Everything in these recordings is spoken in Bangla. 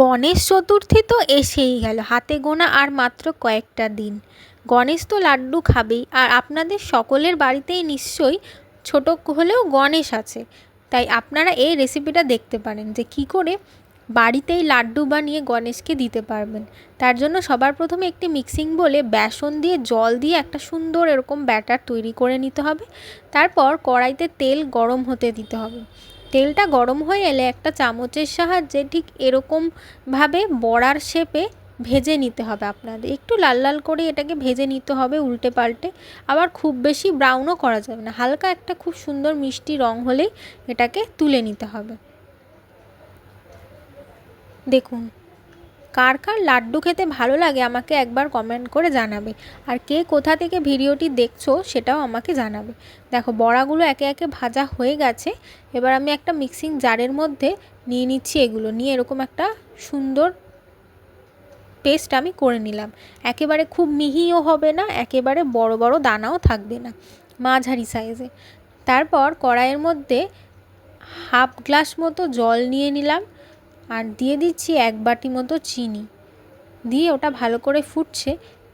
গণেশ চতুর্থী তো এসেই গেল, হাতে গোনা আর মাত্র কয়েকটা দিন। গণেশ তো লাড্ডু খাবেই, আর আপনাদের সকলের বাড়িতেই নিশ্চয়ই ছোট হলেও গণেশ আছে। তাই আপনারা এই রেসিপিটা দেখতে পারেন যে কী করে বাড়িতেই লাড্ডু বানিয়ে গণেশকে দিতে পারবেন। তার জন্য সবার প্রথমে একটি মিক্সিং বোলে বেসন দিয়ে জল দিয়ে একটা সুন্দর এরকম ব্যাটার তৈরি করে নিতে হবে। তারপর কড়াইতে তেল গরম হতে দিতে হবে। তেলটা গরম হয়ে এলে একটা চামচের সাহায্যে ঠিক এরকমভাবে বড়ার শেপে ভেজে নিতে হবে। আপনাদের একটু লাল লাল করে এটাকে ভেজে নিতে হবে উল্টে পাল্টে। আবার খুব বেশি ব্রাউনও করা যাবে না, হালকা একটা খুব সুন্দর মিষ্টি রং হলেই এটাকে তুলে নিতে হবে। দেখুন, কার কার লাড্ডু খেতে ভালো লাগে আমাকে একবার কমেন্ট করে জানাবে, আর কে কোথা থেকে ভিডিওটি দেখছো সেটাও আমাকে জানাবে। দেখো, বড়াগুলো একে একে ভাজা হয়ে গেছে। এবার আমি একটা মিক্সিং জারের মধ্যে নিয়ে নিচ্ছি এগুলো, নিয়ে এরকম একটা সুন্দর পেস্ট আমি করে নিলাম। একেবারে খুব মিহিও হবে না, একেবারে বড় বড় দানাও থাকবে না, মাঝারি সাইজে। তারপর কড়াইয়ের মধ্যে হাফ গ্লাস মতো জল নিয়ে নিলাম, আর দিয়ে দিচ্ছি 1 বাটি মতো চিনি। দিয়ে ওটা ভালো করে ফুটছে।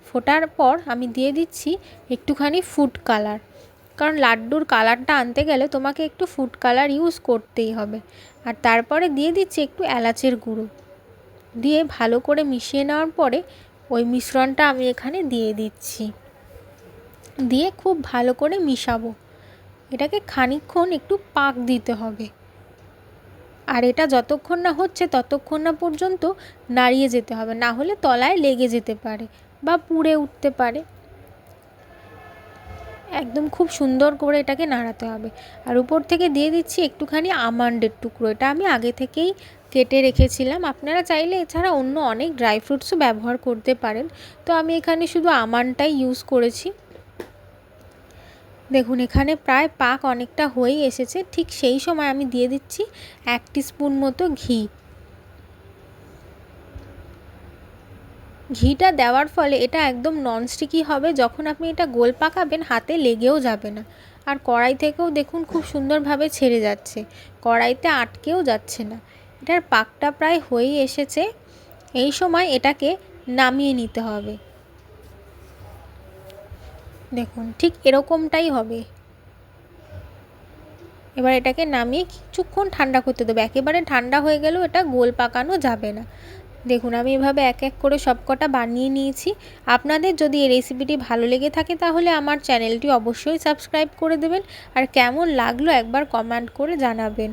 ফোটার পর আমি দিয়ে দিচ্ছি একটুখানি ফুড কালার, কারণ লাড্ডুর কালারটা আনতে গেলে তোমাকে একটু ফুড কালার ইউজ করতেই হবে। আর তারপরে দিয়ে দিচ্ছি একটু এলাচের গুঁড়ো। দিয়ে ভালো করে মিশিয়ে নেওয়ার পরে ওই মিশ্রণটা আমি এখানে দিয়ে দিচ্ছি, দিয়ে খুব ভালো করে মিশাবো। এটাকে খানিকক্ষণ একটু পাক দিতে হবে, আর এটা যতক্ষণ না হচ্ছে ততক্ষণ না পর্যন্ত নাড়িয়ে যেতে হবে, না হলে তলায় লেগে যেতে পারে বা পুড়ে উঠতে পারে। একদম খুব সুন্দর করে এটাকে নাড়াতে হবে। আর উপর থেকে দিয়ে দিচ্ছি একটুখানি আমন্ডের টুকরো, এটা আমি আগে থেকেই কেটে রেখেছিলাম। আপনারা চাইলে এছাড়া অন্য অনেক ড্রাই ফ্রুটসও ব্যবহার করতে পারেন, তো আমি এখানে শুধু আমন্ডটাই ইউজ করেছি। দেখুন, এখানে প্রায় পাক অনেকটা হয়েই এসেছে। ঠিক সেই সময় আমি দিয়ে দিচ্ছি 1 টিস্পুন মতো ঘি। ঘিটা দেওয়ার ফলে এটা একদম ননস্টিকি হবে, যখন আপনি এটা গোল পাকাবেন হাতে লেগেও যাবে না। আর কড়াই থেকেও দেখুন খুব সুন্দরভাবে ছেড়ে যাচ্ছে, কড়াইতে আটকেও যাচ্ছে না। এটার পাকটা প্রায় হয়েই এসেছে। এই সময় এটাকে নামিয়ে নিতে হবে। দেখুন, ঠিক এরকমটাই হবে। এবার এটাকে নামিয়ে কিছুক্ষণ ঠান্ডা করতে দেবো, একেবারে ঠান্ডা হয়ে গেলেও এটা গোল পাকানো যাবে না। দেখুন, আমি এভাবে এক এক করে সবকটা বানিয়ে নিয়েছি। আপনাদের যদি এই রেসিপিটি ভালো লেগে থাকে তাহলে আমার চ্যানেলটি অবশ্যই সাবস্ক্রাইব করে দেবেন, আর কেমন লাগলো একবার কমেন্ট করে জানাবেন।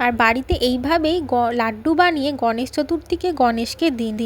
আর বাড়িতে এইভাবেই লাড্ডু বানিয়ে গণেশ চতুর্থীকে গণেশকে দিন।